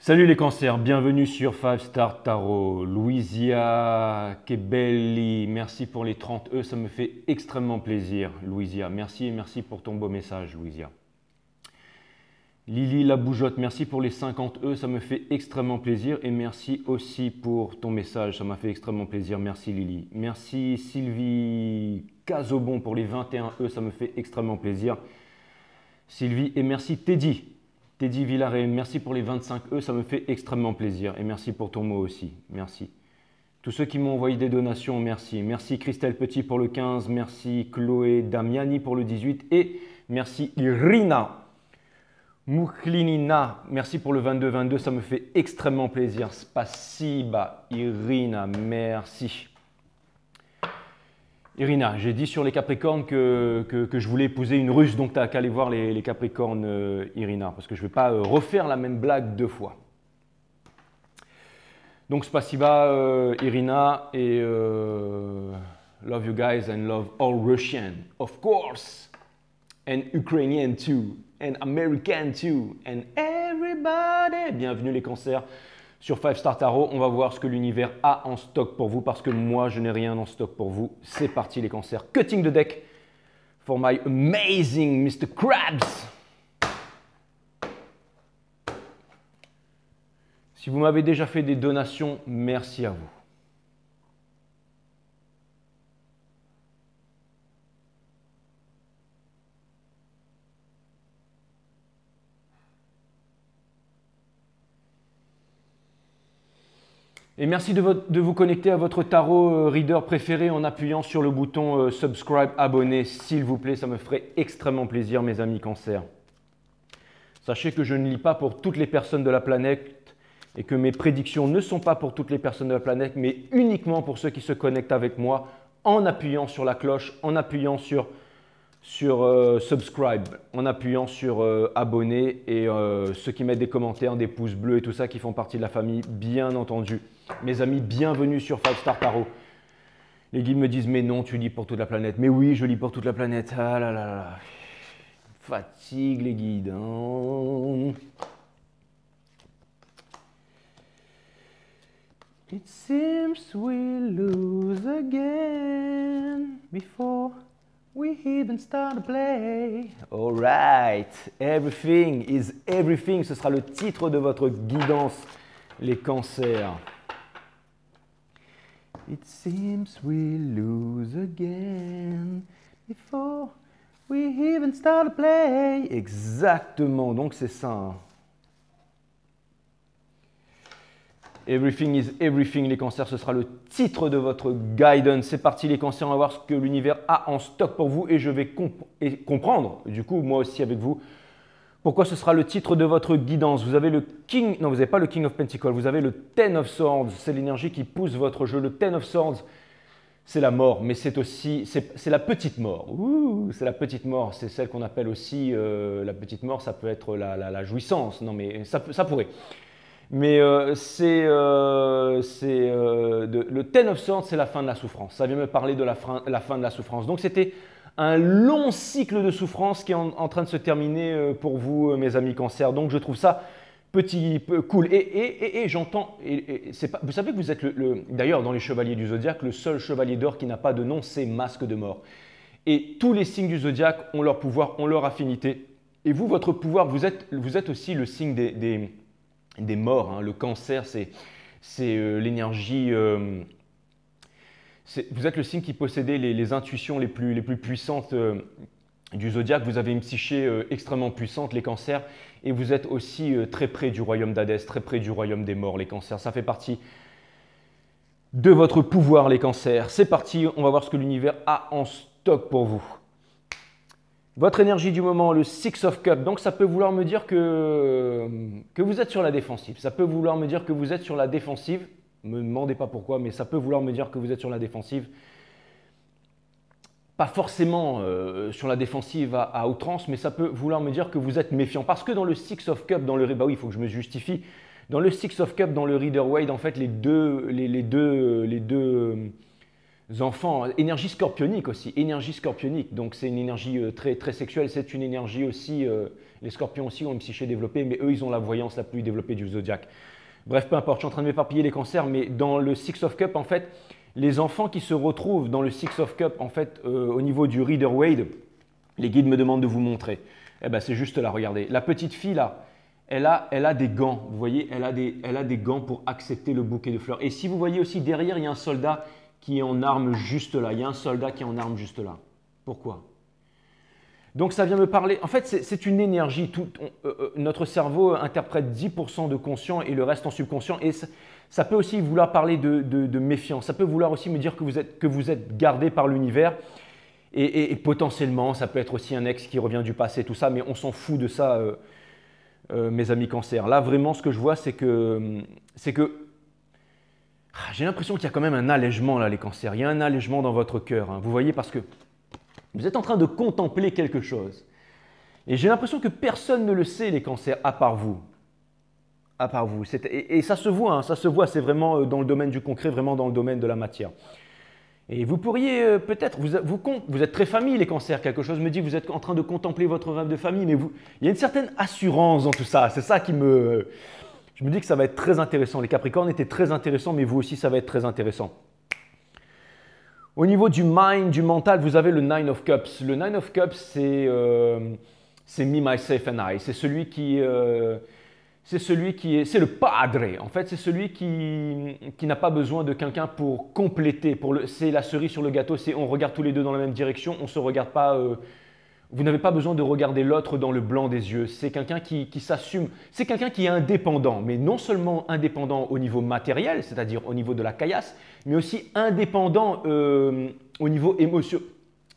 Salut les cancers, bienvenue sur 5 Star Tarot. Louisia Kebelli, merci pour les 30 E, ça me fait extrêmement plaisir, Louisia. Merci et merci pour ton beau message, Louisia. Lily la bougeotte, merci pour les 50 E, ça me fait extrêmement plaisir et merci aussi pour ton message, ça m'a fait extrêmement plaisir, merci Lily. Merci Sylvie Cazobon pour les 21 E, ça me fait extrêmement plaisir. Sylvie et merci Teddy. Teddy Villaret, merci pour les 25 E, ça me fait extrêmement plaisir. Et merci pour ton mot aussi, merci. Tous ceux qui m'ont envoyé des donations, merci. Merci Christelle Petit pour le 15, merci Chloé Damiani pour le 18 et merci Irina Mouklinina, merci pour le 22-22, ça me fait extrêmement plaisir. Spasiba Irina, merci. Irina, j'ai dit sur les Capricornes que je voulais épouser une Russe, donc tu n'as qu'à aller voir les Capricornes, Irina, parce que je ne vais pas refaire la même blague deux fois. Donc, spasiba, Irina, et love you guys and love all Russian, of course, and Ukrainian too, and American too, and everybody. Bienvenue les cancers. Sur 5 Star Tarot, on va voir ce que l'univers a en stock pour vous parce que moi, je n'ai rien en stock pour vous. C'est parti les cancers. Cutting the deck for my amazing Mr. Krabs. Si vous m'avez déjà fait des donations, merci à vous. Et merci de vous connecter à votre tarot reader préféré en appuyant sur le bouton subscribe, abonner, s'il vous plaît. Ça me ferait extrêmement plaisir, mes amis cancers. Sachez que je ne lis pas pour toutes les personnes de la planète et que mes prédictions ne sont pas pour toutes les personnes de la planète, mais uniquement pour ceux qui se connectent avec moi en appuyant sur la cloche, en appuyant sur subscribe, en appuyant sur abonner et ceux qui mettent des commentaires, des pouces bleus et tout ça qui font partie de la famille, bien entendu. Mes amis, bienvenue sur 5 Star Tarot. Les guides me disent mais non, tu lis pour toute la planète. Mais oui, je lis pour toute la planète. Ah là là là. Fatigue les guides. Hein. It seems we lose again before we even start to play. All right, everything is everything. Ce sera le titre de votre guidance, les cancers. It seems we lose again before we even start to play. Exactement, donc c'est ça. Hein. Everything is everything, les cancers, ce sera le titre de votre guidance. C'est parti les cancers, on va voir ce que l'univers a en stock pour vous et je vais comprendre, du coup moi aussi avec vous, pourquoi ce sera le titre de votre guidance. Vous avez le King, non vous n'avez pas le King of Pentacles, vous avez le Ten of Swords, c'est l'énergie qui pousse votre jeu. Le Ten of Swords, c'est la mort, mais c'est aussi, c'est la petite mort. C'est la petite mort, c'est celle qu'on appelle aussi, la petite mort, ça peut être la jouissance, non mais ça pourrait. Mais le Ten of Swords, c'est la fin de la souffrance. Ça vient me parler de la fin de la souffrance. Donc, c'était un long cycle de souffrance qui est en train de se terminer pour vous, mes amis cancers. Donc, je trouve ça cool. Et j'entends, vous savez que vous êtes d'ailleurs, dans les chevaliers du zodiaque, le seul chevalier d'or qui n'a pas de nom, c'est Masque de mort. Et tous les signes du zodiaque ont leur pouvoir, ont leur affinité. Et vous, votre pouvoir, vous êtes aussi le signe des morts. Hein. Le cancer, c'est l'énergie. Vous êtes le signe qui possédait les intuitions les plus puissantes du zodiaque. Vous avez une psyché extrêmement puissante, les cancers. Et vous êtes aussi très près du royaume d'Hadès, très près du royaume des morts, les cancers. Ça fait partie de votre pouvoir, les cancers. C'est parti, on va voir ce que l'univers a en stock pour vous. Votre énergie du moment, le Six of Cups, donc ça peut vouloir me dire que vous êtes sur la défensive. Ça peut vouloir me dire que vous êtes sur la défensive. Ne me demandez pas pourquoi, mais ça peut vouloir me dire que vous êtes sur la défensive. Pas forcément sur la défensive à outrance, mais ça peut vouloir me dire que vous êtes méfiant. Parce que dans le Six of Cups, bah oui, il faut que je me justifie. Dans le Six of Cups, dans le Rider Waite, en fait, les deux enfants, énergie scorpionique aussi, énergie scorpionique. Donc c'est une énergie très, très sexuelle, c'est une énergie aussi, les scorpions aussi ont une psyché développée, mais eux ils ont la voyance la plus développée du zodiaque. Bref, peu importe, je suis en train de m'éparpiller les cancers, mais dans le Six of Cups, en fait, les enfants qui se retrouvent dans le Six of Cups, en fait, au niveau du Rider-Waite, les guides me demandent de vous montrer. Eh ben, c'est juste là, regardez. La petite fille là, elle a des gants, vous voyez, elle a des gants pour accepter le bouquet de fleurs. Et si vous voyez aussi derrière, il y a un soldat qui est en arme juste là. Il y a un soldat qui est en arme juste là. Pourquoi? Donc ça vient me parler, en fait c'est une énergie, notre cerveau interprète 10% de conscient et le reste en subconscient et ça peut aussi vouloir parler de méfiance, ça peut vouloir aussi me dire que vous êtes gardé par l'univers et potentiellement ça peut être aussi un ex qui revient du passé, tout ça, mais on s'en fout de ça mes amis cancers. Là vraiment ce que je vois c'est que j'ai l'impression qu'il y a quand même un allègement là les cancers, il y a un allègement dans votre cœur, hein. Vous voyez parce que vous êtes en train de contempler quelque chose. Et j'ai l'impression que personne ne le sait, les cancers, à part vous. À part vous. Et ça se voit, hein, ça se voit, c'est vraiment dans le domaine du concret, vraiment dans le domaine de la matière. Et vous pourriez peut-être, vous êtes très famille, les cancers, quelque chose me dit, vous êtes en train de contempler votre rêve de famille, mais il y a une certaine assurance dans tout ça. C'est ça qui me... Je me dis que ça va être très intéressant. Les Capricornes étaient très intéressants, mais vous aussi, ça va être très intéressant. Au niveau du mind, du mental, vous avez le Nine of Cups. Le Nine of Cups, c'est me, myself and I. C'est celui qui est, c'est le padre. En fait, c'est celui qui n'a pas besoin de quelqu'un pour compléter. C'est la cerise sur le gâteau. C'est on regarde tous les deux dans la même direction. On se regarde pas. Vous n'avez pas besoin de regarder l'autre dans le blanc des yeux. C'est quelqu'un qui s'assume. C'est quelqu'un qui est indépendant, mais non seulement indépendant au niveau matériel, c'est-à-dire au niveau de la caillasse, mais aussi indépendant au niveau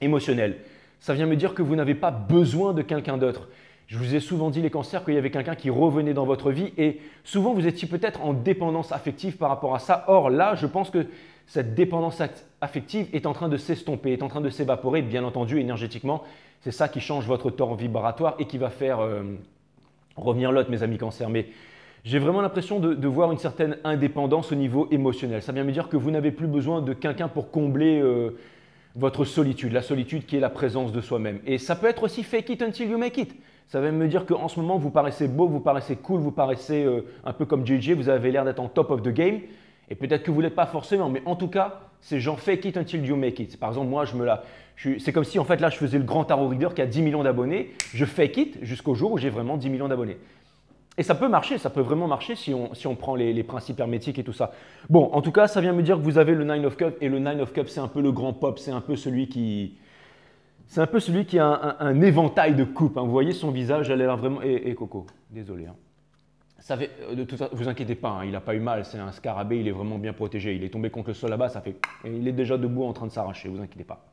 émotionnel. Ça vient me dire que vous n'avez pas besoin de quelqu'un d'autre. Je vous ai souvent dit, les cancers, qu'il y avait quelqu'un qui revenait dans votre vie et souvent vous étiez peut-être en dépendance affective par rapport à ça. Or là, je pense que cette dépendance affective est en train de s'estomper, est en train de s'évaporer, bien entendu, énergétiquement. C'est ça qui change votre taux vibratoire et qui va faire revenir l'autre, mes amis cancers. Mais j'ai vraiment l'impression de voir une certaine indépendance au niveau émotionnel. Ça vient me dire que vous n'avez plus besoin de quelqu'un pour combler votre solitude, la solitude qui est la présence de soi-même. Et ça peut être aussi fake it until you make it. Ça va me dire qu'en ce moment, vous paraissez beau, vous paraissez cool, vous paraissez un peu comme JJ, vous avez l'air d'être en top of the game. Et peut-être que vous ne l'êtes pas forcément, mais en tout cas, c'est genre fake it until you make it. Par exemple, moi, c'est comme si en fait là, je faisais le grand tarot reader qui a 10 millions d'abonnés. Je fake it jusqu'au jour où j'ai vraiment 10 millions d'abonnés. Et ça peut marcher, ça peut vraiment marcher si on prend les principes hermétiques et tout ça. Bon, en tout cas, ça vient me dire que vous avez le Nine of Cups et le Nine of Cups, c'est un peu le grand pop, c'est un peu celui qui a un éventail de coupes. Hein. Vous voyez son visage, elle a l'air vraiment… Et Coco, désolé. Hein. De toute façon, vous inquiétez pas, hein, il n'a pas eu mal, c'est un scarabée, il est vraiment bien protégé. Il est tombé contre le sol là-bas, ça fait… Et il est déjà debout en train de s'arracher, vous inquiétez pas.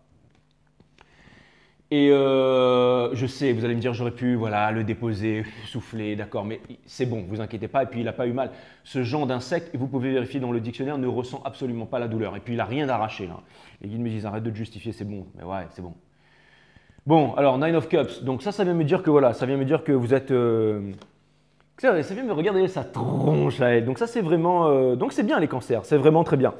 Et je sais, vous allez me dire, j'aurais pu le déposer, souffler, d'accord, mais c'est bon, vous inquiétez pas. Et puis, il n'a pas eu mal. Ce genre d'insecte, vous pouvez vérifier dans le dictionnaire, ne ressent absolument pas la douleur. Et puis, il n'a rien d'arraché. Là. Les guides me disent, arrête de te justifier, c'est bon. Mais ouais, c'est bon. Bon, alors, Nine of Cups. Donc ça vient me dire que ça vient me dire que vous êtes… ça vient me regarder sa tronche à elle. Donc ça, c'est vraiment… donc c'est bien les cancers, c'est vraiment très bien.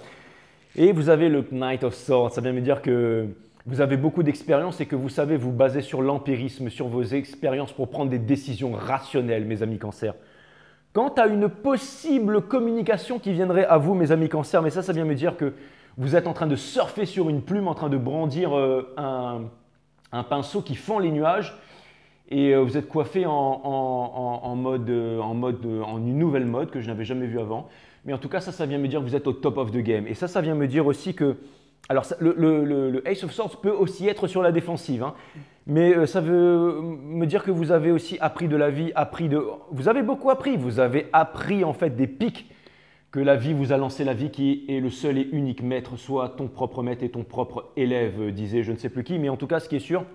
Et vous avez le Knight of Swords. Ça vient me dire que vous avez beaucoup d'expérience et que vous savez vous baser sur l'empirisme, sur vos expériences pour prendre des décisions rationnelles, mes amis cancers. Quant à une possible communication qui viendrait à vous, mes amis cancers, mais ça vient me dire que vous êtes en train de surfer sur une plume, en train de brandir un pinceau qui fend les nuages et vous êtes coiffé en une nouvelle mode que je n'avais jamais vue avant. Mais en tout cas, ça vient me dire que vous êtes au top of the game. Et ça vient me dire aussi que… Alors, le Ace of Swords peut aussi être sur la défensive, hein, mais ça veut me dire que vous avez aussi appris de la vie, vous avez beaucoup appris, vous avez appris en fait des pics que la vie vous a lancé, la vie qui est le seul et unique maître, soit ton propre maître et ton propre élève, disait je ne sais plus qui, mais en tout cas, ce qui est sûr,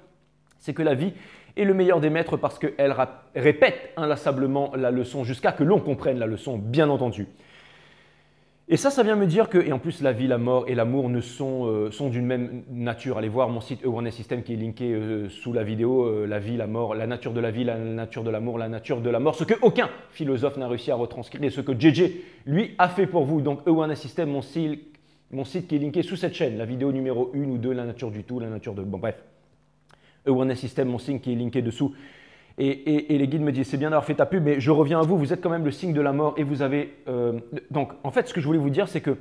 c'est que la vie est le meilleur des maîtres parce qu'elle répète inlassablement la leçon jusqu'à que l'on comprenne la leçon, bien entendu. Et ça vient me dire que, et en plus la vie, la mort et l'amour sont d'une même nature. Allez voir mon site Awareness System qui est linké sous la vidéo, la vie, la mort, la nature de la vie, la nature de l'amour, la nature de la mort, ce que aucun philosophe n'a réussi à retranscrire et ce que JJ, lui, a fait pour vous. Donc Awareness System, mon site qui est linké sous cette chaîne, la vidéo numéro 1 ou 2, la nature du tout, la nature de… Bon bref, Awareness System, mon signe qui est linké dessous. Et les guides me disent, c'est bien d'avoir fait ta pub, mais je reviens à vous, vous êtes quand même le signe de la mort et vous avez… donc, en fait, ce que je voulais vous dire, c'est que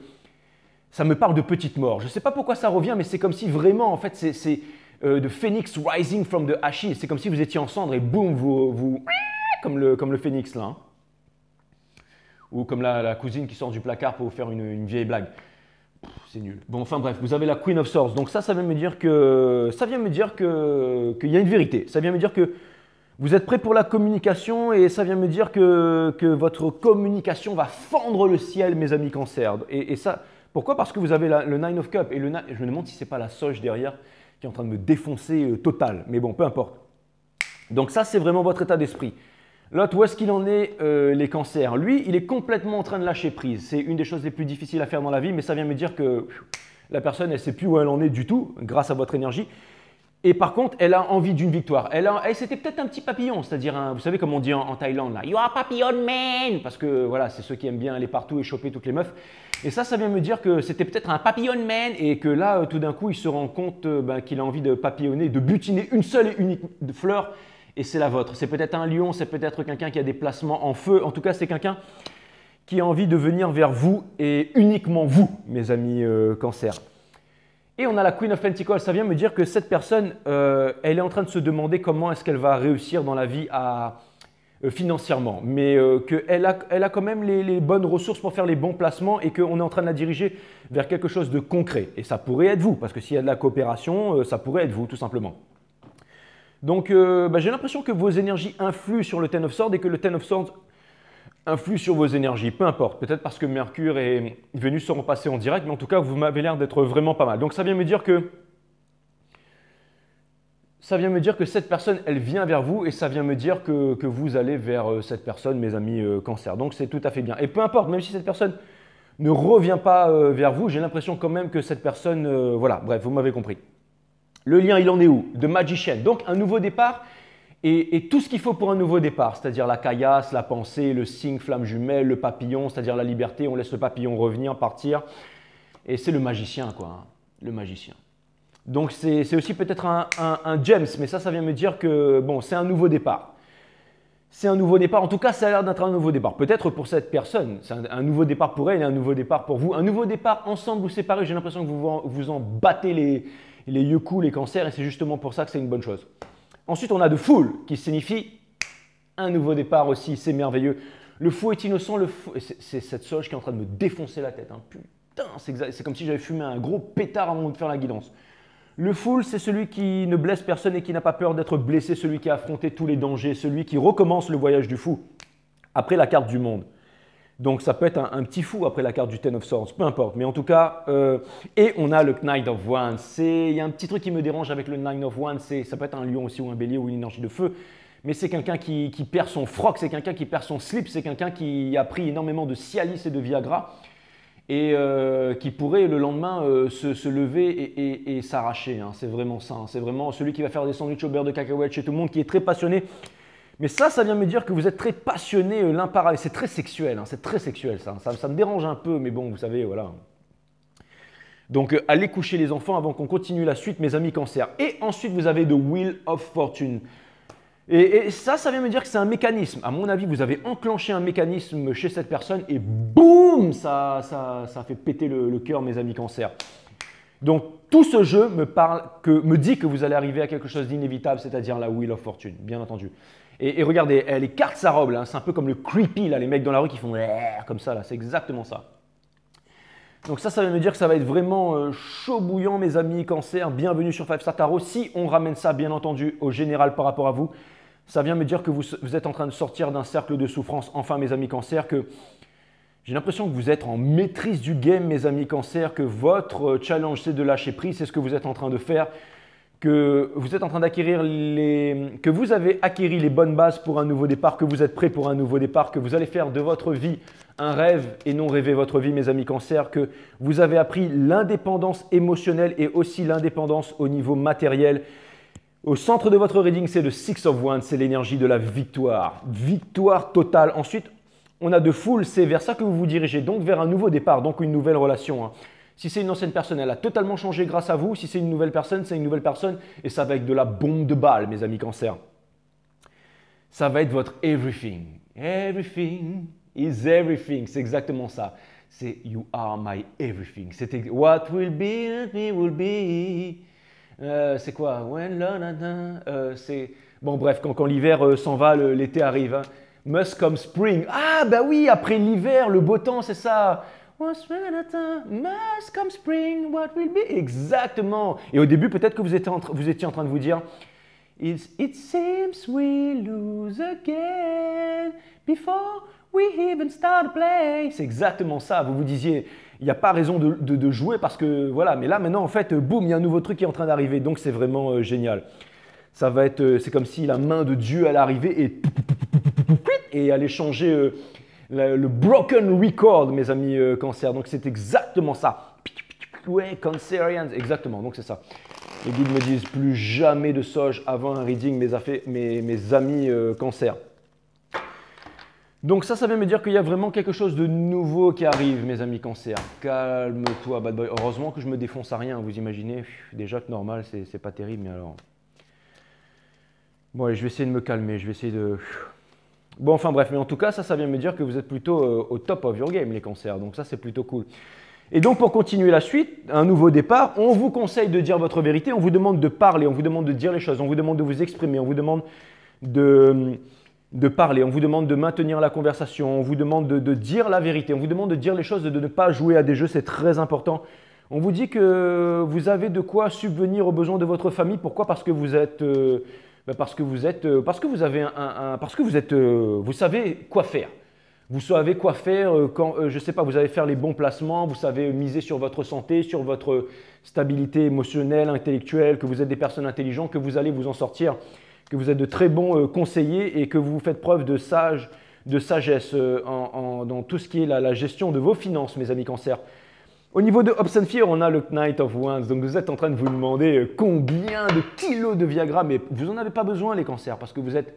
ça me parle de petite mort. Je ne sais pas pourquoi ça revient, mais c'est comme si vraiment, en fait, c'est de phoenix rising from the ashes. C'est comme si vous étiez en cendre et boum, vous comme le phénix là. Hein. Ou comme la cousine qui sort du placard pour vous faire une vieille blague. C'est nul. Bon, enfin bref, vous avez la Queen of Swords. Donc ça vient me dire que qu'il y a une vérité. Ça vient me dire que vous êtes prêt pour la communication et ça vient me dire que votre communication va fendre le ciel, mes amis Cancer. Et ça, pourquoi? Parce que vous avez le Nine of Cups et je me demande si c'est pas la Soge derrière qui est en train de me défoncer total. Mais bon, peu importe. Donc ça, c'est vraiment votre état d'esprit. L'autre, où est-ce qu'il en est, les cancers? Lui, il est complètement en train de lâcher prise. C'est une des choses les plus difficiles à faire dans la vie, mais ça vient me dire que la personne, elle ne sait plus où elle en est du tout, grâce à votre énergie. Et par contre, elle a envie d'une victoire. C'était peut-être un petit papillon, c'est-à-dire, vous savez comme on dit en Thaïlande, là, « You are a papillon man !» Parce que voilà, c'est ceux qui aiment bien aller partout et choper toutes les meufs. Et ça vient me dire que c'était peut-être un papillon man et que là, tout d'un coup, il se rend compte qu'il a envie de papillonner, de butiner une seule et unique fleur. Et c'est la vôtre. C'est peut-être un lion, c'est peut-être quelqu'un qui a des placements en feu. En tout cas, c'est quelqu'un qui a envie de venir vers vous et uniquement vous, mes amis Cancer. Et on a la Queen of Pentacles. Ça vient me dire que cette personne, elle est en train de se demander comment est-ce qu'elle va réussir dans la vie financièrement. Mais qu'elle a quand même les bonnes ressources pour faire les bons placements et qu'on est en train de la diriger vers quelque chose de concret. Et ça pourrait être vous, parce que s'il y a de la coopération, ça pourrait être vous, tout simplement. Donc, j'ai l'impression que vos énergies influent sur le Ten of Swords et que le Ten of Swords influe sur vos énergies. Peu importe, peut-être parce que Mercure et Vénus seront passés en direct, mais en tout cas, vous m'avez l'air d'être vraiment pas mal. Donc, ça vient me dire que cette personne, elle vient vers vous et ça vient me dire que vous allez vers cette personne, mes amis Cancer. Donc, c'est tout à fait bien. Et peu importe, même si cette personne ne revient pas vers vous, j'ai l'impression quand même que cette personne… voilà, bref, vous m'avez compris. Le lien, il en est où? De Magician. Donc, un nouveau départ et tout ce qu'il faut pour un nouveau départ, c'est-à-dire la caillasse, la pensée, le signe, flamme jumelle, le papillon, c'est-à-dire la liberté. On laisse le papillon revenir, partir. Et c'est le magicien, quoi. Hein, le magicien. Donc, c'est aussi peut-être un James, mais ça vient me dire que, bon, c'est un nouveau départ. C'est un nouveau départ. En tout cas, ça a l'air d'être un nouveau départ. Peut-être pour cette personne, c'est un nouveau départ pour elle et un nouveau départ pour vous. Un nouveau départ ensemble ou séparés, j'ai l'impression que vous en battez les yeux-coups, les cancers, et c'est justement pour ça que c'est une bonne chose. Ensuite, on a de Fool, qui signifie un nouveau départ aussi, c'est merveilleux. Le fou est innocent, c'est cette soge qui est en train de me défoncer la tête. Hein. Putain, c'est comme si j'avais fumé un gros pétard avant de faire la guidance. Le Fool, c'est celui qui ne blesse personne et qui n'a pas peur d'être blessé, celui qui a affronté tous les dangers, celui qui recommence le voyage du fou, après la carte du monde. Donc, ça peut être un petit fou après la carte du Ten of Swords, peu importe. Mais en tout cas, et on a le Knight of Wands. Il y a un petit truc qui me dérange avec le Knight of Wands, ça peut être un lion aussi ou un bélier ou une énergie de feu. Mais c'est quelqu'un qui perd son froc, c'est quelqu'un qui perd son slip, c'est quelqu'un qui a pris énormément de Cialis et de Viagra et qui pourrait le lendemain se lever et s'arracher. Hein. C'est vraiment ça. Hein. C'est vraiment celui qui va faire des sandwichs au beurre de cacahuète chez tout le monde, qui est très passionné. Mais ça vient me dire que vous êtes très passionnés l'un par l'autre. C'est très sexuel, hein, c'est très sexuel ça. Ça me dérange un peu, mais bon, vous savez, voilà. Donc, allez coucher les enfants avant qu'on continue la suite, mes amis Cancer. Et ensuite, vous avez The Wheel of Fortune. Et ça vient me dire que c'est un mécanisme. À mon avis, vous avez enclenché un mécanisme chez cette personne et boum, ça fait péter le cœur, mes amis Cancer. Donc, tout ce jeu me dit que vous allez arriver à quelque chose d'inévitable, c'est-à-dire la Wheel of Fortune, bien entendu. Et regardez, elle écarte sa robe, là, c'est un peu comme le creepy, là, les mecs dans la rue qui font comme ça, là, c'est exactement ça. Donc ça vient me dire que ça va être vraiment chaud bouillant, mes amis Cancer. Bienvenue sur 5 Star Tarot. Si on ramène ça, bien entendu, au général par rapport à vous, ça vient me dire que vous êtes en train de sortir d'un cercle de souffrance. Enfin, mes amis Cancer, que j'ai l'impression que vous êtes en maîtrise du game, mes amis Cancer, que votre challenge, c'est de lâcher prise, c'est ce que vous êtes en train de faire. Que vous êtes en train d'acquérir que vous avez acquéri les bonnes bases pour un nouveau départ, que vous êtes prêt pour un nouveau départ, que vous allez faire de votre vie un rêve et non rêver votre vie, mes amis Cancer, que vous avez appris l'indépendance émotionnelle et aussi l'indépendance au niveau matériel. Au centre de votre reading, c'est le Six of Wands, c'est l'énergie de la victoire. Victoire totale. Ensuite, on a de Fool, c'est vers ça que vous vous dirigez, donc vers un nouveau départ, donc une nouvelle relation. Hein. Si c'est une ancienne personne, elle a totalement changé grâce à vous. Si c'est une nouvelle personne, c'est une nouvelle personne et ça va être de la bombe de balle, mes amis Cancer. Ça va être votre everything. Everything is everything. C'est exactement ça. C'est you are my everything. C'était what will be, me will be. C'est quoi? C'est bon, bref, quand l'hiver s'en va, l'été arrive. Hein. Must come spring. Ah, bah oui, après l'hiver, le beau temps, c'est ça. Must come spring, what will be? Exactement. Et au début, peut-être que vous étiez en train de vous dire It seems we lose again before we even start playing. C'est exactement ça. Vous vous disiez, il n'y a pas raison de jouer parce que voilà. Mais là, maintenant, en fait, boum, il y a un nouveau truc qui est en train d'arriver. Donc, c'est vraiment génial. Ça va être, c'est comme si la main de Dieu allait arriver et allait changer le broken record, mes amis Cancer. Donc, c'est exactement ça. Ouais, Cancerians, exactement. Donc, c'est ça. Les guides me disent plus jamais de Soj avant un reading, mes amis Cancer. Donc ça vient me dire qu'il y a vraiment quelque chose de nouveau qui arrive, mes amis Cancer. Calme-toi, bad boy. Heureusement que je me défonce à rien, vous imaginez. Déjà que normal, c'est pas terrible, mais alors... Bon, allez, je vais essayer de me calmer, je vais essayer de... Bon, enfin bref, mais en tout cas, ça vient me dire que vous êtes plutôt au top of your game, les Cancers. Donc ça, c'est plutôt cool. Et donc, pour continuer la suite, un nouveau départ, on vous conseille de dire votre vérité, on vous demande de parler, on vous demande de dire les choses, on vous demande de vous exprimer, on vous demande de parler, on vous demande de maintenir la conversation, on vous demande de dire la vérité, on vous demande de dire les choses, de ne pas jouer à des jeux, c'est très important. On vous dit que vous avez de quoi subvenir aux besoins de votre famille. Pourquoi? Parce que vous êtes, vous savez quoi faire. Vous savez quoi faire quand, je ne sais pas, vous allez faire les bons placements, vous savez miser sur votre santé, sur votre stabilité émotionnelle, intellectuelle, que vous êtes des personnes intelligentes, que vous allez vous en sortir, que vous êtes de très bons conseillers et que vous faites preuve de sagesse dans tout ce qui est la gestion de vos finances, mes amis Cancer. Au niveau de Hopes and Fear, on a le Knight of Wands. Donc vous êtes en train de vous demander combien de kilos de Viagra, mais vous n'en avez pas besoin les Cancers parce que vous êtes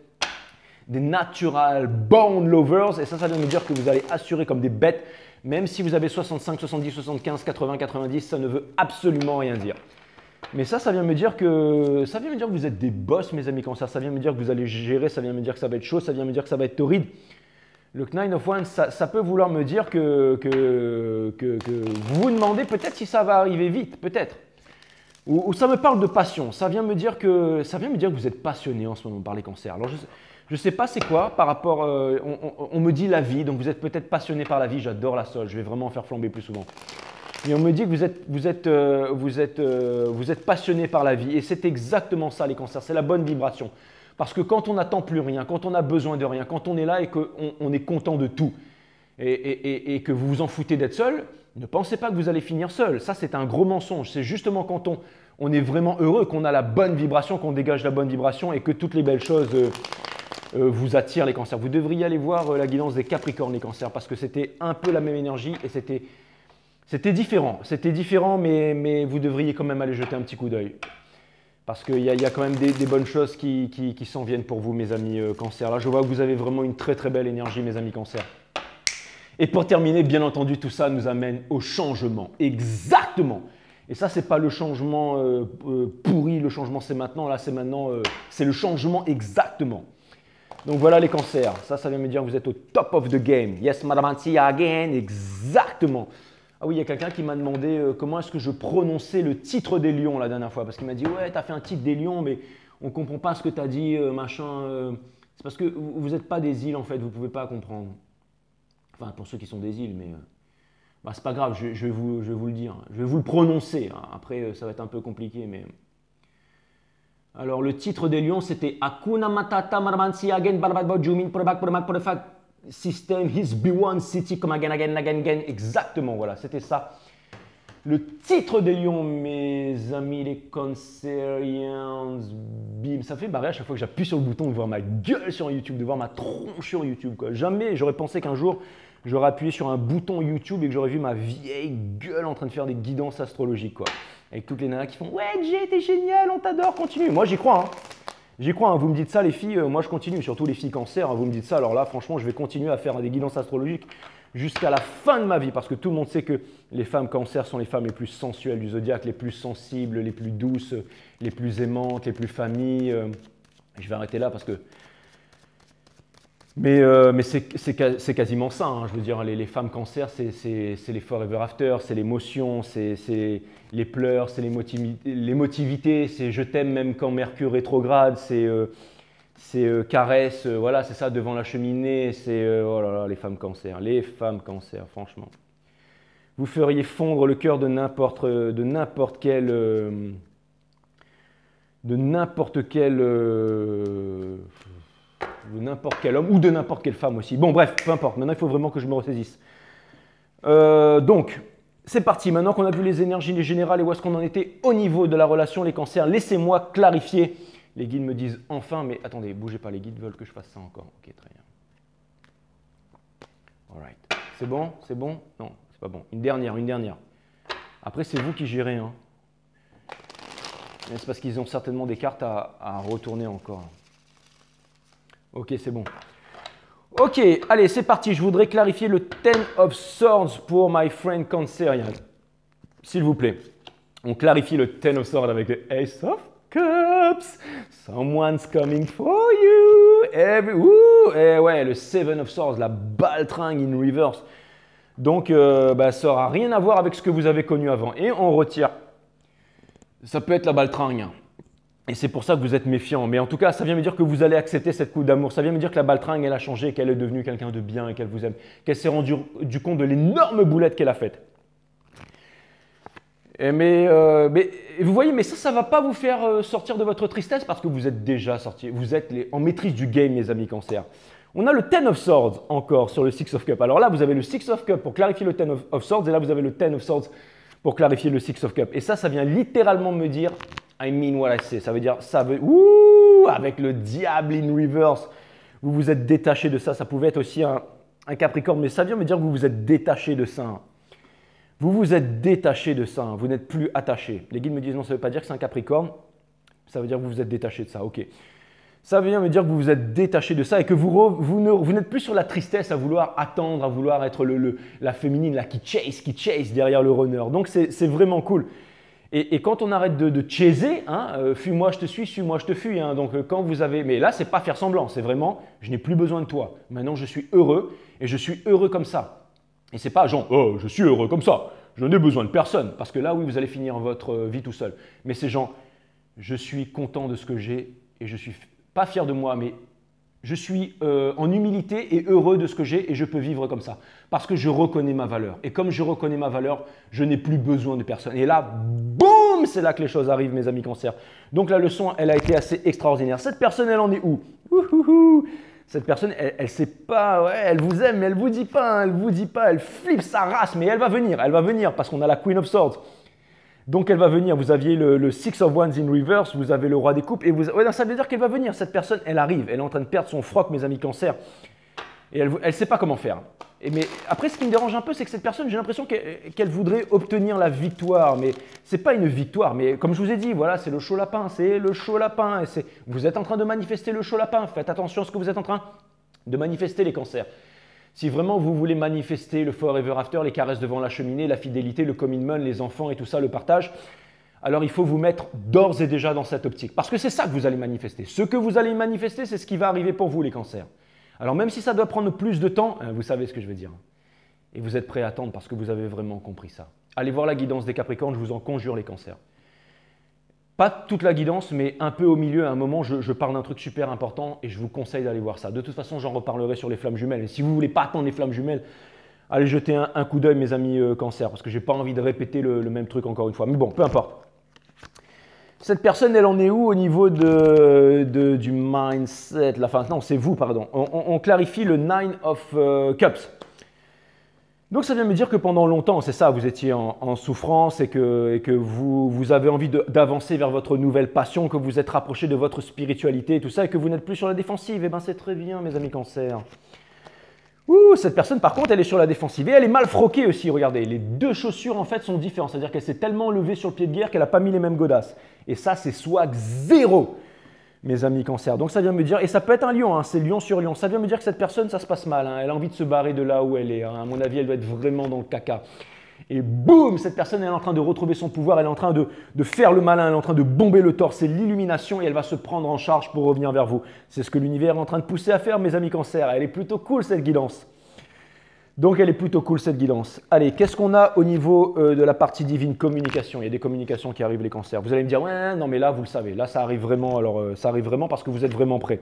des natural born lovers et ça vient me dire que vous allez assurer comme des bêtes, même si vous avez 65, 70, 75, 80, 90, ça ne veut absolument rien dire. Mais ça vient me dire que vous êtes des boss, mes amis Cancer. Ça vient me dire que vous allez gérer, ça vient me dire que ça va être chaud, ça vient me dire que ça va être torride. Le Nine of Wands, ça peut vouloir me dire que vous vous demandez peut-être si ça va arriver vite, peut-être. Ou ça me parle de passion. Ça vient me dire que vous êtes passionné en ce moment par les cancers. Alors je ne sais pas c'est quoi par rapport, on me dit la vie, donc vous êtes peut-être passionné par la vie, j'adore la Soj, je vais vraiment en faire flamber plus souvent. Mais on me dit que vous êtes passionné par la vie et c'est exactement ça les cancers, c'est la bonne vibration. Parce que quand on n'attend plus rien, quand on a besoin de rien, quand on est là et qu'on est content de tout et que vous vous en foutez d'être seul, ne pensez pas que vous allez finir seul. Ça c'est un gros mensonge, c'est justement quand on est vraiment heureux, qu'on a la bonne vibration, qu'on dégage la bonne vibration et que toutes les belles choses vous attirent les cancers. Vous devriez aller voir la guidance des Capricornes les cancers parce que c'était un peu la même énergie et c'était différent. C'était différent mais vous devriez quand même aller jeter un petit coup d'œil. Parce qu'il y a quand même des bonnes choses qui s'en viennent pour vous mes amis cancers. Là je vois que vous avez vraiment une très très belle énergie mes amis cancers. Et pour terminer, bien entendu, tout ça nous amène au changement. Exactement. Et ça, ce n'est pas le changement pourri, le changement c'est maintenant, là c'est maintenant, c'est le changement exactement. Donc voilà les cancers, ça vient me dire que vous êtes au top of the game. Yes, Madame Antia again, exactement. Ah oui, il y a quelqu'un qui m'a demandé comment est-ce que je prononçais le titre des lions la dernière fois. Parce qu'il m'a dit, ouais, tu as fait un titre des lions, mais on ne comprend pas ce que tu as dit, machin. C'est parce que vous n'êtes pas des îles en fait, vous ne pouvez pas comprendre. Enfin, pour ceux qui sont des îles, mais bah, c'est pas grave, je vais vous le dire. Je vais vous le prononcer. Hein. Après, ça va être un peu compliqué, mais... Alors, le titre des lions, c'était Hakuna Matata Marmansi Again Barbadbo Jumin Probak Promak Profak System His B1 City comme again. Exactement, voilà, c'était ça. Le titre des lions, mes amis les Cancerians, bim, ça fait barrer à chaque fois que j'appuie sur le bouton de voir ma gueule sur YouTube, de voir ma tronche sur YouTube. Quoi. Jamais j'aurais pensé qu'un jour j'aurais appuyé sur un bouton YouTube et que j'aurais vu ma vieille gueule en train de faire des guidances astrologiques. Quoi. Avec toutes les nanas qui font « Ouais, Jay, t'es génial, on t'adore, continue ». Moi, j'y crois. Hein. J'y crois. Hein. Vous me dites ça, les filles, moi, je continue. Surtout les filles cancer, hein, vous me dites ça. Alors là, franchement, je vais continuer à faire des guidances astrologiques jusqu'à la fin de ma vie, parce que tout le monde sait que les femmes cancer sont les femmes les plus sensuelles du zodiaque, les plus sensibles, les plus douces, les plus aimantes, les plus familles. Je vais arrêter là parce que… Mais c'est quasiment ça, hein. Je veux dire, les femmes cancer, c'est les forever after, c'est l'émotion, c'est les pleurs, c'est l'émotivité, c'est je t'aime même quand Mercure rétrograde, c'est caresse, voilà, c'est ça devant la cheminée, c'est oh là là, les femmes cancer, franchement. Vous feriez fondre le cœur de n'importe quel homme ou de n'importe quelle femme aussi. Bon, bref, peu importe. Maintenant, il faut vraiment que je me ressaisisse. Donc, c'est parti. Maintenant qu'on a vu les énergies générales et où est-ce qu'on en était au niveau de la relation, les cancers, laissez-moi clarifier. Les guides me disent enfin, mais attendez, bougez pas, les guides veulent que je fasse ça encore. Ok, très bien. Alright. C'est bon? C'est bon? Non, c'est pas bon. Une dernière. Après, c'est vous qui gérez, hein. Mais c'est parce qu'ils ont certainement des cartes à retourner encore. Ok, c'est bon. Ok, allez, c'est parti. Je voudrais clarifier le Ten of Swords pour my friend Cancerian. S'il vous plaît. On clarifie le Ten of Swords avec le Ace of Cups. Someone's coming for you. Et ouais, le Seven of Swords, la baltringue in reverse. Donc, ça n'aura rien à voir avec ce que vous avez connu avant. Et on retire. Ça peut être la baltringue. Et c'est pour ça que vous êtes méfiant. Mais en tout cas, ça vient me dire que vous allez accepter cette coup d'amour. Ça vient me dire que la baltringue, elle a changé, qu'elle est devenue quelqu'un de bien et qu'elle vous aime. Qu'elle s'est rendue du compte de l'énorme boulette qu'elle a faite. Mais vous voyez, mais ça ne va pas vous faire sortir de votre tristesse parce que vous êtes déjà sorti. Vous êtes en maîtrise du game, les amis cancer. On a le Ten of Swords encore sur le Six of Cups. Alors là, vous avez le Six of Cups pour clarifier le Ten of Swords. Et là, vous avez le Ten of Swords pour clarifier le Six of Cups. Et ça vient littéralement me dire I mean what I say. Ça veut dire, avec le diable in reverse, vous vous êtes détaché de ça. Ça pouvait être aussi un Capricorne, mais ça vient me dire que vous vous êtes détaché de ça. Vous vous êtes détaché de ça. Vous n'êtes plus attaché. Les guides me disent non, ça ne veut pas dire que c'est un Capricorne. Ça veut dire que vous vous êtes détaché de ça. Ok. Ça vient me dire que vous vous êtes détaché de ça et que vous n'êtes plus sur la tristesse à vouloir attendre, à vouloir être la féminine là, qui chase derrière le runner. Donc, c'est vraiment cool. Et quand on arrête de chaser, hein, fuis-moi, je te suis, suis-moi, je te fuis. Hein, donc, quand vous avez… Mais là, ce n'est pas faire semblant. C'est vraiment, je n'ai plus besoin de toi. Maintenant, je suis heureux et je suis heureux comme ça. Et ce n'est pas genre, oh, je suis heureux comme ça. Je n'ai besoin de personne. Parce que là, oui, vous allez finir votre vie tout seul. Mais c'est genre, je suis content de ce que j'ai et je suis… pas fier de moi, mais je suis en humilité et heureux de ce que j'ai et je peux vivre comme ça. Parce que je reconnais ma valeur. Et comme je reconnais ma valeur, je n'ai plus besoin de personne. Et là, boum, c'est là que les choses arrivent, mes amis cancer. Donc la leçon, elle a été assez extraordinaire. Cette personne, elle en est où? Cette personne, elle ne sait pas, ouais, elle vous aime, mais elle ne vous dit pas, hein, elle vous dit pas, elle flippe sa race, mais elle va venir parce qu'on a la Queen of Swords. Donc elle va venir, vous aviez le Six of Wands in reverse, vous avez le Roi des Coupes, et ça veut dire qu'elle va venir, cette personne, elle arrive, elle est en train de perdre son froc, mes amis cancer, et elle ne sait pas comment faire. Mais après, ce qui me dérange un peu, c'est que cette personne, j'ai l'impression qu'elle voudrait obtenir la victoire, mais ce n'est pas une victoire, mais comme je vous ai dit, voilà, c'est le chaud lapin, et vous êtes en train de manifester le chaud lapin, faites attention à ce que vous êtes en train de manifester, les cancers. Si vraiment vous voulez manifester le forever after, les caresses devant la cheminée, la fidélité, le commitment, les enfants et tout ça, le partage, alors il faut vous mettre d'ores et déjà dans cette optique. Parce que c'est ça que vous allez manifester. Ce que vous allez manifester, c'est ce qui va arriver pour vous, les cancers. Alors même si ça doit prendre plus de temps, vous savez ce que je veux dire. Et vous êtes prêts à attendre parce que vous avez vraiment compris ça. Allez voir la guidance des Capricornes, je vous en conjure, les cancers. Pas toute la guidance, mais un peu au milieu, à un moment, je parle d'un truc super important et je vous conseille d'aller voir ça. De toute façon, j'en reparlerai sur les flammes jumelles. Et si vous ne voulez pas attendre les flammes jumelles, allez jeter un coup d'œil, mes amis cancer, parce que je n'ai pas envie de répéter le même truc encore une fois. Mais bon, peu importe. Cette personne, elle en est où au niveau du mindset? Non, c'est vous, pardon. On clarifie le Nine of Cups. Donc ça vient me dire que pendant longtemps, c'est ça, vous étiez en souffrance et que vous avez envie d'avancer vers votre nouvelle passion, que vous êtes rapproché de votre spiritualité et tout ça, et que vous n'êtes plus sur la défensive. Eh bien, c'est très bien, mes amis cancer. Cette personne, par contre, elle est sur la défensive et elle est mal froquée aussi, regardez. Les deux chaussures, en fait, sont différentes. C'est-à-dire qu'elle s'est tellement levée sur le pied de guerre qu'elle n'a pas mis les mêmes godasses. Et ça, c'est swag zéro. mes amis cancer. Donc ça vient me dire, et ça peut être un lion, hein, c'est lion sur lion, ça vient me dire que cette personne, ça se passe mal, hein, elle a envie de se barrer de là où elle est, hein, à mon avis, elle doit être vraiment dans le caca. Et boum, cette personne elle est en train de retrouver son pouvoir, elle est en train de faire le malin, elle est en train de bomber le torse, c'est l'illumination et elle va se prendre en charge pour revenir vers vous. C'est ce que l'univers est en train de pousser à faire, mes amis cancer. Elle est plutôt cool cette guidance. Donc elle est plutôt cool cette guidance. Allez, qu'est-ce qu'on a au niveau de la partie divine communication? Il y a des communications qui arrivent les cancers. Vous allez me dire, ouais, non mais là vous le savez, là ça arrive vraiment, alors ça arrive vraiment parce que vous êtes vraiment prêts.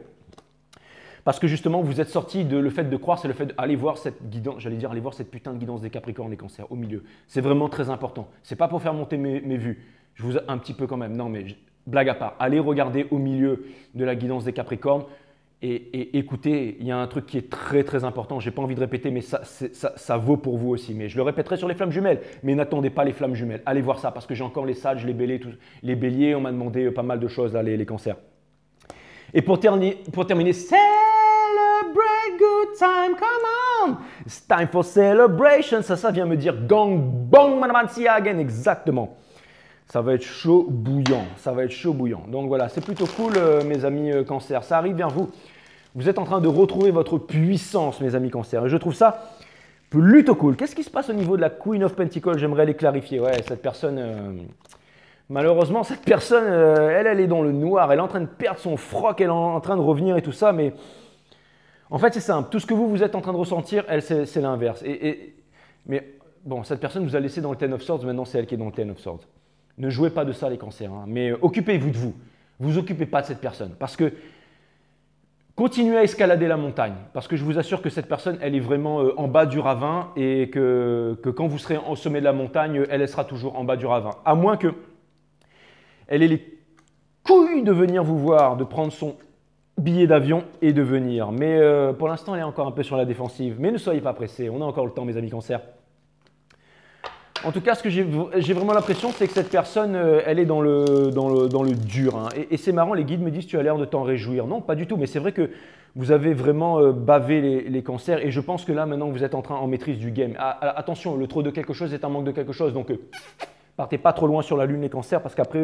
Parce que justement, vous êtes sorti de le fait de croire, c'est le fait d'aller voir cette guidance, j'allais dire, aller voir cette putain de guidance des Capricornes, les cancers, au milieu. C'est vraiment très important. C'est pas pour faire monter mes vues. Je vous un petit peu quand même. Non, mais blague à part. Allez regarder au milieu de la guidance des Capricornes et écoutez, il y a un truc qui est très très important. J'ai pas envie de répéter, mais ça vaut pour vous aussi. Mais je le répéterai sur les flammes jumelles. Mais n'attendez pas les flammes jumelles. Allez voir ça parce que j'ai encore les sages, les béliers, les béliers. On m'a demandé pas mal de choses, là, les cancers. Et pour terminer, celebrate good time, come on! It's time for celebration. Ça vient me dire gong, bong, manamansi again. Exactement. Ça va être chaud bouillant. Ça va être chaud bouillant. Donc voilà, c'est plutôt cool, mes amis cancer. Ça arrive vers vous. Vous êtes en train de retrouver votre puissance, mes amis cancer. Et je trouve ça plutôt cool. Qu'est-ce qui se passe au niveau de la Queen of Pentacles? J'aimerais les clarifier. Ouais, cette personne. Malheureusement, cette personne, elle est dans le noir, elle est en train de perdre son froc, elle est en train de revenir et tout ça, mais en fait, c'est simple. Tout ce que vous êtes en train de ressentir, elle, c'est l'inverse. Mais bon, cette personne vous a laissé dans le Ten of Swords, maintenant c'est elle qui est dans le Ten of Swords. Ne jouez pas de ça, les cancers, hein, mais occupez-vous de vous. Vous occupez pas de cette personne, parce que continuez à escalader la montagne, parce que je vous assure que cette personne, elle est vraiment en bas du ravin et que quand vous serez au sommet de la montagne, elle sera toujours en bas du ravin, à moins que elle ait les couilles de venir vous voir, de prendre son billet d'avion et de venir. Mais pour l'instant, elle est encore un peu sur la défensive. Mais ne soyez pas pressés, on a encore le temps, mes amis cancer. En tout cas, ce que j'ai vraiment l'impression, c'est que cette personne, elle est dans le dur. Hein. Et c'est marrant, les guides me disent, tu as l'air de t'en réjouir. Non, pas du tout, mais c'est vrai que vous avez vraiment bavé les cancers. Et je pense que là, maintenant, vous êtes en maîtrise du game. Attention, le trop de quelque chose est un manque de quelque chose. Donc, partez pas trop loin sur la lune, les cancers, parce qu'après,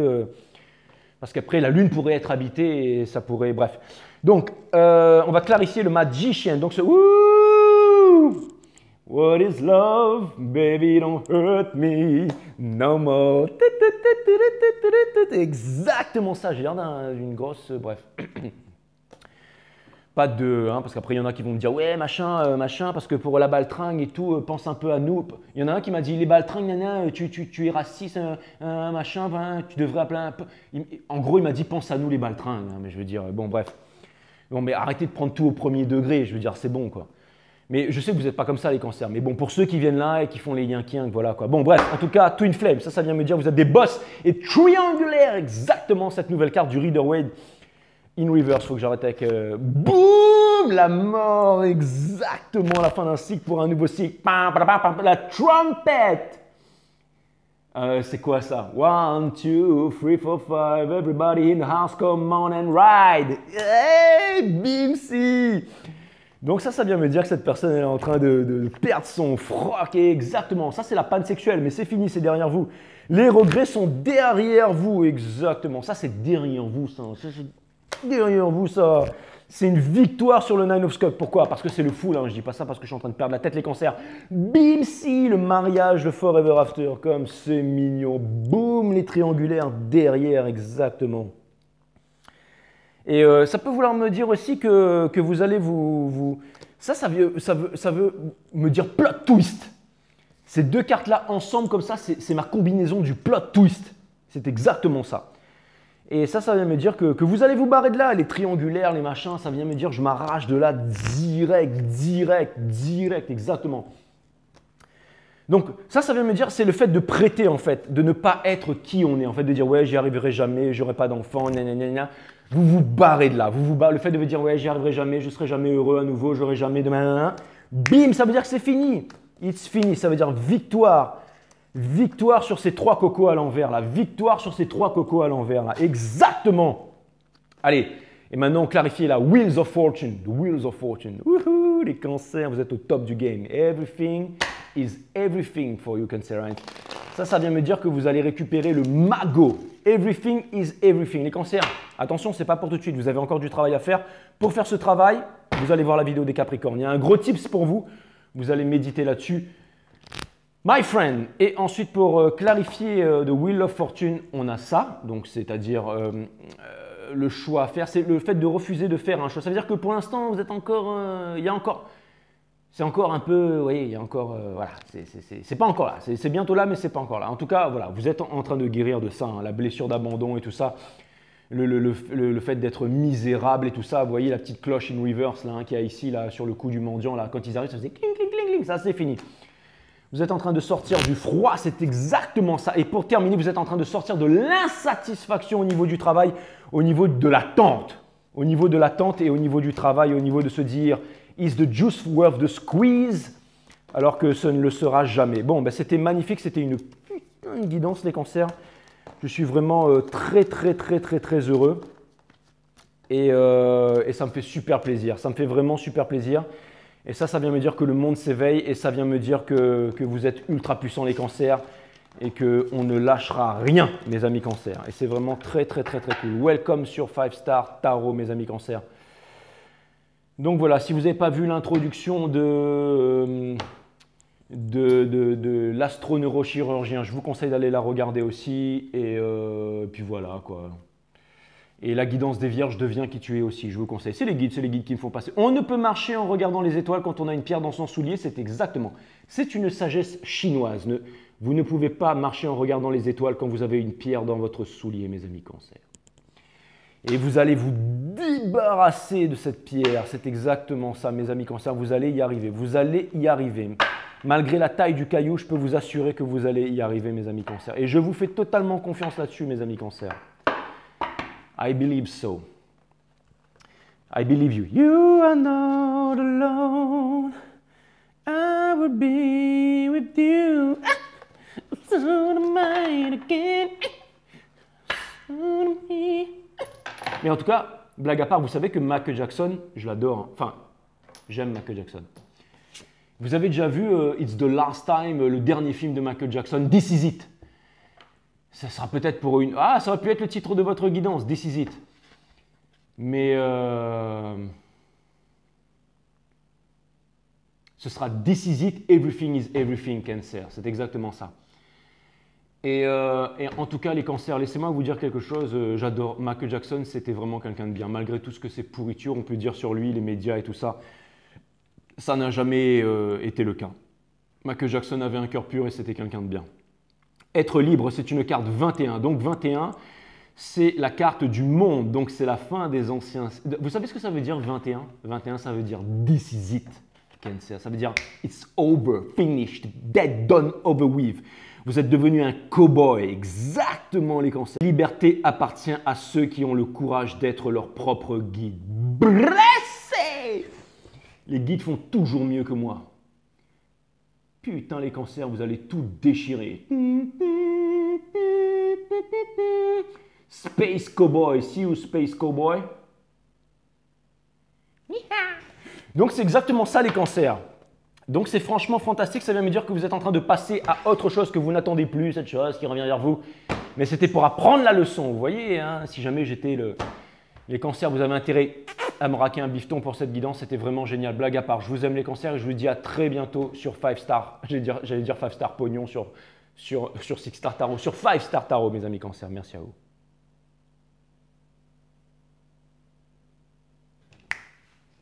la lune pourrait être habitée et ça pourrait… Bref. Donc, on va clarifier le magicien. Donc, ce… Wouh! What is love? Baby, don't hurt me no more. Exactement ça. J'ai l'air d'une grosse… Bref. Pas de… Hein, parce qu'après, il y en a qui vont me dire « Ouais, machin, parce que pour la baltringue et tout, pense un peu à nous. » Il y en a un qui m'a dit « Les baltringues, nana, tu es raciste, machin, tu devrais appeler un peu… » En gros, il m'a dit « Pense à nous, les baltringues. Hein, » Mais je veux dire, bon, bref. Bon, mais arrêtez de prendre tout au premier degré. Je veux dire, c'est bon, quoi. Mais je sais que vous n'êtes pas comme ça, les cancers. Mais bon, pour ceux qui viennent là et qui font les yinkiens, voilà, quoi. Bon, bref, en tout cas, Twin Flame, ça vient me dire vous êtes des boss. Et triangulaire, exactement cette nouvelle carte du Rider-Waite. In reverse, il faut que j'arrête avec… Boum! La mort, exactement, la fin d'un cycle pour un nouveau cycle. La trompette! C'est quoi ça? 1, 2, 3, 4, 5, everybody in the house, come on and ride! Hey, Bimsi! Donc ça vient me dire que cette personne elle est en train de perdre son froc. Et exactement, ça c'est la panne sexuelle, mais c'est fini, c'est derrière vous. Les regrets sont derrière vous, exactement. Ça c'est derrière vous, ça. Derrière vous, ça. C'est une victoire sur le Nine of Cups. Pourquoi? Parce que c'est le full, hein. Je dis pas ça parce que je suis en train de perdre la tête, les cancers. Bim, si, le mariage, le forever after, comme c'est mignon. Boum, les triangulaires derrière, exactement. Et ça peut vouloir me dire aussi que vous allez Ça veut me dire plot twist. Ces deux cartes-là ensemble comme ça, c'est ma combinaison du plot twist. C'est exactement ça. Et ça vient me dire que vous allez vous barrer de là. Les triangulaires, les machins, ça vient me dire je m'arrache de là direct, exactement. Donc ça vient me dire, c'est le fait de prêter en fait, de ne pas être qui on est, en fait, de dire ouais, j'y arriverai jamais, j'aurai pas d'enfant, nanana. Vous vous barrez de là, le fait de vous dire ouais, j'y arriverai jamais, je serai jamais heureux à nouveau, j'aurai jamais de nanana. Bim, ça veut dire que c'est fini. It's fini, ça veut dire victoire. Victoire sur ces trois cocos à l'envers là, victoire sur ces trois cocos à l'envers là, exactement. Allez, et maintenant on clarifie la Wheels of Fortune, the Wheels of Fortune. Wouhou, les cancers, vous êtes au top du game. Everything is everything for you, Cancerians. Ça vient me dire que vous allez récupérer le magot. Everything is everything. Les cancers, Attention, ce n'est pas pour tout de suite. Vous avez encore du travail à faire. Pour faire ce travail, vous allez voir la vidéo des Capricornes. Il y a un gros tips pour vous. Vous allez méditer là-dessus. My friend. Et ensuite, pour clarifier The Wheel of Fortune, on a ça. Donc, c'est-à-dire le choix à faire. C'est le fait de refuser de faire un choix. Ça veut dire que pour l'instant, vous êtes encore… c'est encore un peu… Oui, il y a encore… voilà, c'est pas encore là. C'est bientôt là, mais c'est pas encore là. En tout cas, voilà, vous êtes en train de guérir de ça. Hein, la blessure d'abandon et tout ça. Le fait d'être misérable et tout ça. Vous voyez la petite cloche in reverse là, hein, qu'il y a ici là, sur le cou du mendiant. Là, quand ils arrivent, ça faisait cling, cling, cling, cling. Ça, c'est fini. Vous êtes en train de sortir du froid, c'est exactement ça. Et pour terminer, vous êtes en train de sortir de l'insatisfaction au niveau du travail, au niveau de l'attente. Au niveau de l'attente et au niveau du travail, au niveau de se dire « Is the juice worth the squeeze ?» alors que ce ne le sera jamais. Bon, ben, c'était magnifique, c'était une putain de guidance les cancers. Je suis vraiment très heureux. Et ça me fait super plaisir. Ça me fait vraiment super plaisir. Et ça vient me dire que le monde s'éveille et ça vient me dire que vous êtes ultra puissants les cancers et qu'on ne lâchera rien, mes amis cancers. Et c'est vraiment très cool. Welcome sur 5 Star Tarot, mes amis cancers. Donc voilà, si vous n'avez pas vu l'introduction de l'astroneurochirurgien, je vous conseille d'aller la regarder aussi. Et puis voilà quoi. Et la guidance des vierges devient qui tu es aussi, je vous conseille. C'est les guides qui me font passer. On ne peut marcher en regardant les étoiles quand on a une pierre dans son soulier, c'est exactement. C'est une sagesse chinoise. Vous ne pouvez pas marcher en regardant les étoiles quand vous avez une pierre dans votre soulier, mes amis cancers. Et vous allez vous débarrasser de cette pierre. C'est exactement ça, mes amis cancers. Vous allez y arriver. Vous allez y arriver. Malgré la taille du caillou, je peux vous assurer que vous allez y arriver, mes amis cancers. Et je vous fais totalement confiance là-dessus, mes amis cancers. I believe so. I believe you. You are not alone. I will be with you. Mais en tout cas, blague à part, vous savez que Michael Jackson, je l'adore. Hein. Enfin, j'aime Michael Jackson. Vous avez déjà vu It's the Last Time, le dernier film de Michael Jackson, This Is It. Ça sera peut-être pour une… Ah, ça aurait pu être le titre de votre guidance, This Is It. Mais ce sera This Is It, Everything is Everything, Cancer. C'est exactement ça. Et en tout cas, les cancers, laissez-moi vous dire quelque chose. J'adore Michael Jackson, c'était vraiment quelqu'un de bien. Malgré tout ce que c'est pourriture, on peut dire sur lui, les médias et tout ça, ça n'a jamais été le cas. Michael Jackson avait un cœur pur et c'était quelqu'un de bien. Être libre, c'est une carte 21. Donc 21, c'est la carte du monde. Donc c'est la fin des anciens… Vous savez ce que ça veut dire 21 ? 21, ça veut dire This is it, Cancer. Ça veut dire It's over, finished, dead, done, over with. Vous êtes devenu un cow-boy, exactement les cancers. La liberté appartient à ceux qui ont le courage d'être leur propre guide. Blessé ! Les guides font toujours mieux que moi. Putain les cancers, vous allez tout déchirer. Space Cowboy, see you Space Cowboy. Donc c'est exactement ça les cancers. Donc c'est franchement fantastique, ça vient me dire que vous êtes en train de passer à autre chose que vous n'attendez plus, cette chose qui revient vers vous. Mais c'était pour apprendre la leçon, vous voyez, hein, si jamais j'étais les cancers, vous avez intérêt à me raquer un bifton pour cette guidance, c'était vraiment génial. Blague à part, je vous aime les cancers et je vous dis à très bientôt sur 5 Star. J'allais dire 5 Star Pognon sur 6 Star Tarot, sur 5 Star Tarot, mes amis cancers. Merci à vous.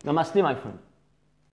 Namaste, my friend.